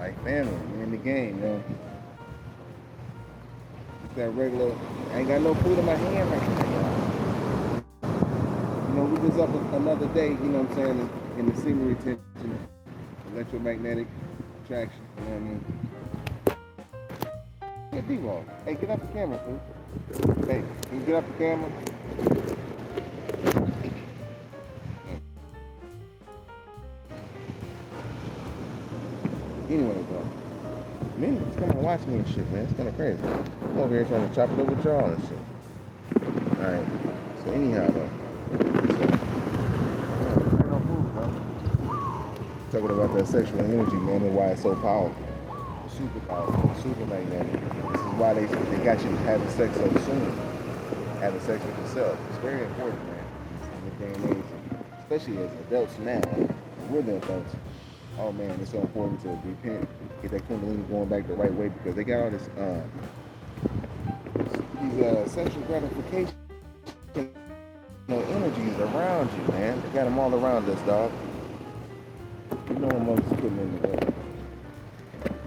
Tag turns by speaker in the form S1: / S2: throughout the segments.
S1: like family. We're in the game, man. Just that regular. I ain't got no food in my hand right now, y'all. You know, we just up another day. You know what I'm saying? In the signal retention, electromagnetic attraction. You know what I mean? Get D-Roll. Hey, get off the camera, fool. Hey, can you get off the camera? Anyway, bro. Men just come and watch me and shit, man. It's kind of crazy. I'm over here trying to chop it up with y'all and shit. Alright. So anyhow, though. Talking about that sexual energy, man, and why it's so powerful. Super powerful, super magnetic. This is why they got you having sex so soon. Having sex with yourself. It's very important, man. In this day and age. Especially as adults now. We're the adults. Oh man, it's so important to repent, get that kundalini going back the right way, because they got all this these sexual gratification energies around you, man. They got them all around us, dog. You know I'm always putting in the work.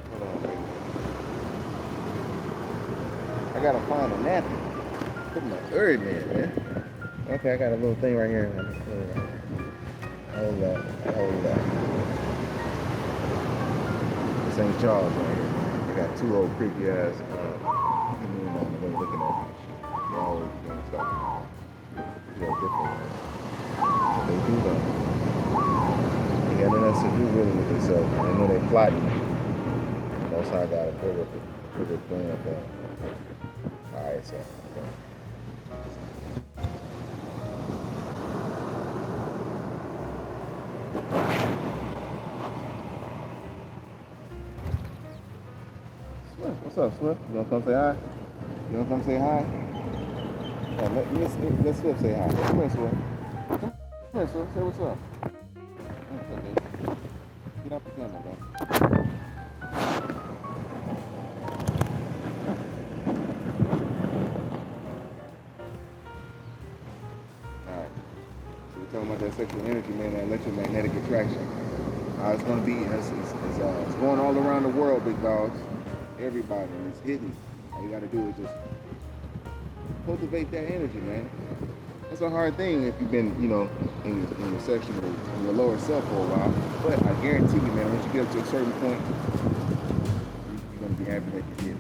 S1: Hold on, baby. I gotta find a napkin. Put my bird in, man. Okay, I got a little thing right here. Hold that. St. Charles right here. They got two old creepy ass people on the way looking at me. They're always doing stuff. They're different. But they do though. They got nothing else to do really with themselves. I know they're plotting. Most High got a bigger plan up there. Alright, so. Okay. What's up, Swift? You wanna come say hi? You wanna come say hi? Let Swift say hi. Come here, Swift. Come here, Swift. Say what's up. Okay. Get off the camera, bro. Alright. So we're talking about that sexual energy, man, that electromagnetic attraction. It's gonna be it's going all around the world, big dogs. Everybody, and it's hidden. All you gotta do is just cultivate that energy, man. That's a hard thing if you've been, you know, in your sexual, in your lower self for a while. But I guarantee you, man, once you get up to a certain point, you're gonna be happy that you did.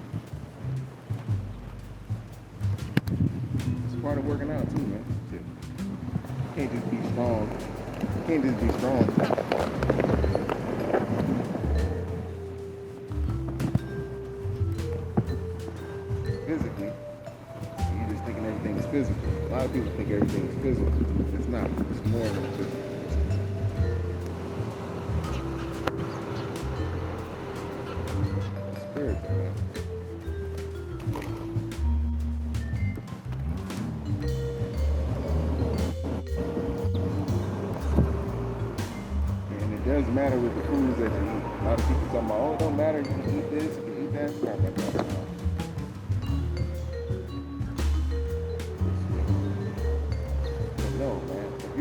S1: It's part of working out too, man. You can't just be strong. You can't just be strong. Physically, and you're just thinking everything is physical. A lot of people think everything is physical. It's not. It's more than physical. It's spiritual, man. And it does matter with the foods that you eat. A lot of people talking about, oh, it don't matter. You can eat this, you can eat that. It's not like that.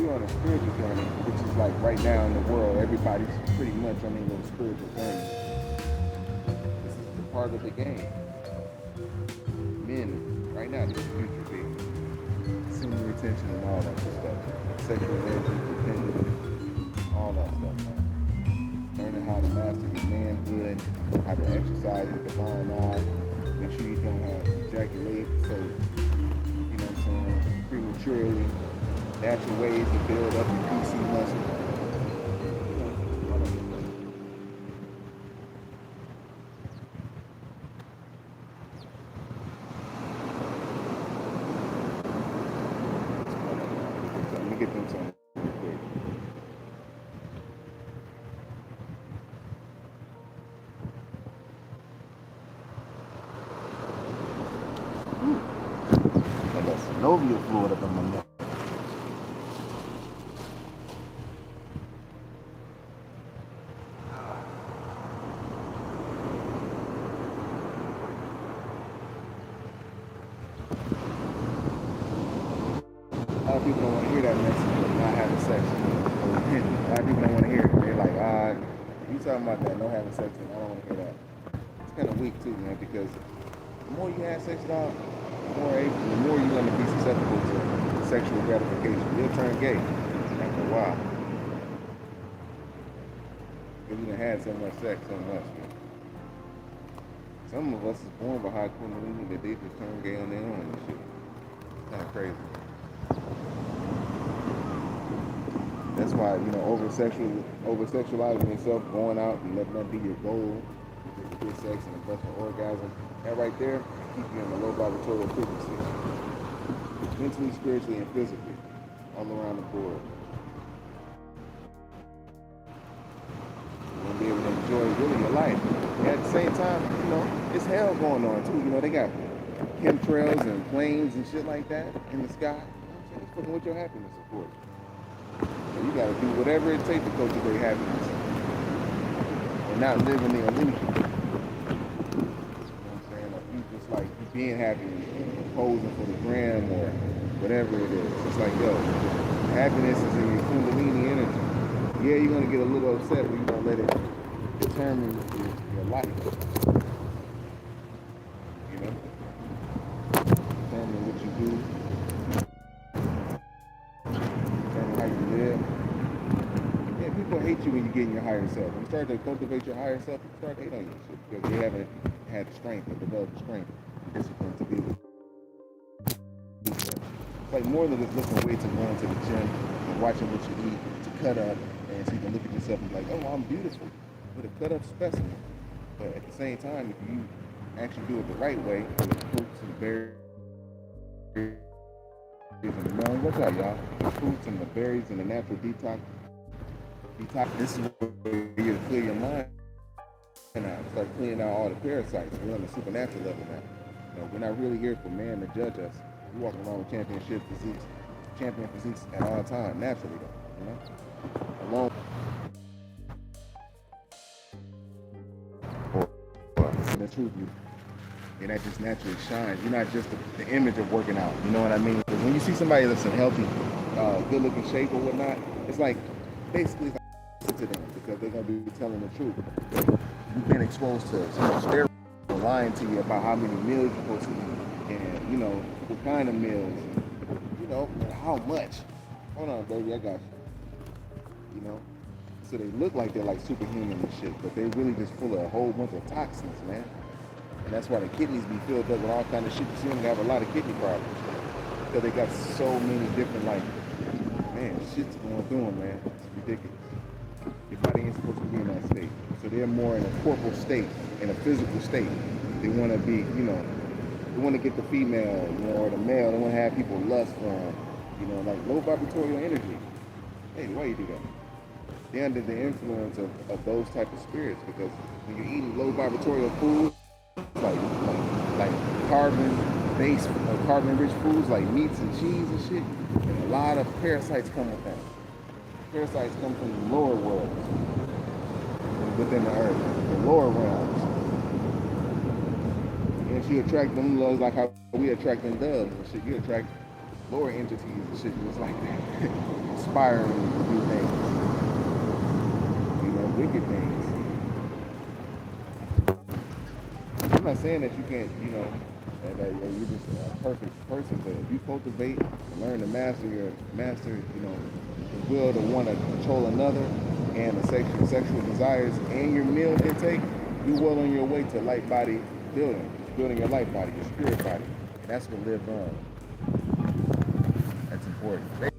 S1: On a spiritual journey, which is like right now in the world, everybody's pretty much on a little spiritual journey. This is the part of the game. Men, right now, this is future big. Senior retention and all that good stuff. Sexual energy, dependent, all that stuff, man. Learning how to master your manhood, how to exercise your divine eye, make sure you don't have ejaculate, so, you know what I'm saying, prematurely. Natural ways to build up your PC muscle. Let me get them some real quick. I got synovial fluid up in my neck. A lot of people don't want to hear that message of not having sex. A lot of people don't want to hear it. They're like, you talking about that, no having sex, and I don't want to hear that. It's kind of weak too, man, because the more you have sex, dog, the more you're going to be susceptible to sexual gratification. You'll turn gay after a while. Because you done had so much sex, so much, man. Some of us is born with high kundalini that they just turn gay on their own and shit. It's kind of crazy. That's why, you know, over-sexualizing yourself, going out and letting that be your goal, just good sex and a bunch of orgasm, that right there keep you in a low vibratorial frequency, mentally, spiritually, and physically, all around the board. You're gonna be able to enjoy really your life. And at the same time, you know, it's hell going on too. You know, they got chemtrails and planes and shit like that in the sky. You know what I'm saying? It's fucking with your happiness, of course. You gotta do whatever it takes to cultivate happiness and not live in the illusion. You know what I'm saying? Like you just like being happy and posing for the gram or whatever it is. It's like, yo, happiness is in your kundalini energy. Yeah, you're gonna get a little upset, but you don't let it determine your life. You know? Determine what you do. People hate you when you get in your higher self. When you start to cultivate your higher self, you start to hate on you shit because you haven't had the strength or developed the strength and discipline to be able to do so. It's like more than just lifting weights and going to the gym and watching what you eat to cut up, and so you can look at yourself and be like, oh, I'm beautiful with a cut up specimen. But at the same time, if you actually do it the right way, with the fruits and the berries and the melon, what's up, y'all? The fruits and the berries and the natural detox. This is where you clear your mind and start cleaning out all the parasites. We're on the supernatural level now. You know, we're not really here for man to judge us. We walk around with champion physiques at all times, naturally though, you know? Alone. The truth, and that just naturally shines. You're not just the image of working out, you know what I mean? Because when you see somebody that's in healthy, good looking shape or whatnot, it's like, basically, it's like to them because they're going to be telling the truth. You've been exposed to so much steroids lying to you about how many meals you're supposed to eat and, you know, what kind of meals, you know, and how much. Hold on, baby, I got you. You know? So they look like they're like superhuman and shit, but they're really just full of a whole bunch of toxins, man. And that's why the kidneys be filled up with all kind of shit. You see them have a lot of kidney problems because they got so many different, like, man, shit's going through them, man. It's ridiculous. Your body ain't supposed to be in that state. So they're more in a corporal state, in a physical state. They want to be, you know, they want to get the female, you know, or the male. They want to have people lust for them, you know, like low vibratorial energy. Hey, why you do that? They're under the influence of those type of spirits because when you're eating low vibratorial foods, like carbon-based or carbon-rich foods like meats and cheese and shit, and a lot of parasites come with that. Parasites come from the lower worlds within the earth, the lower realms. And she attract them loves like how we attract them doves and shit. You attract lower entities and shit just like that. Inspiring to do things. You know, wicked things. I'm not saying that you can't, you know, that you're just a perfect person, but if you cultivate and learn to master, you know, the will to want to control another and the sexual desires and your meal intake, you're well on your way to light body building your light body, your spirit body. And that's what lives on. That's important.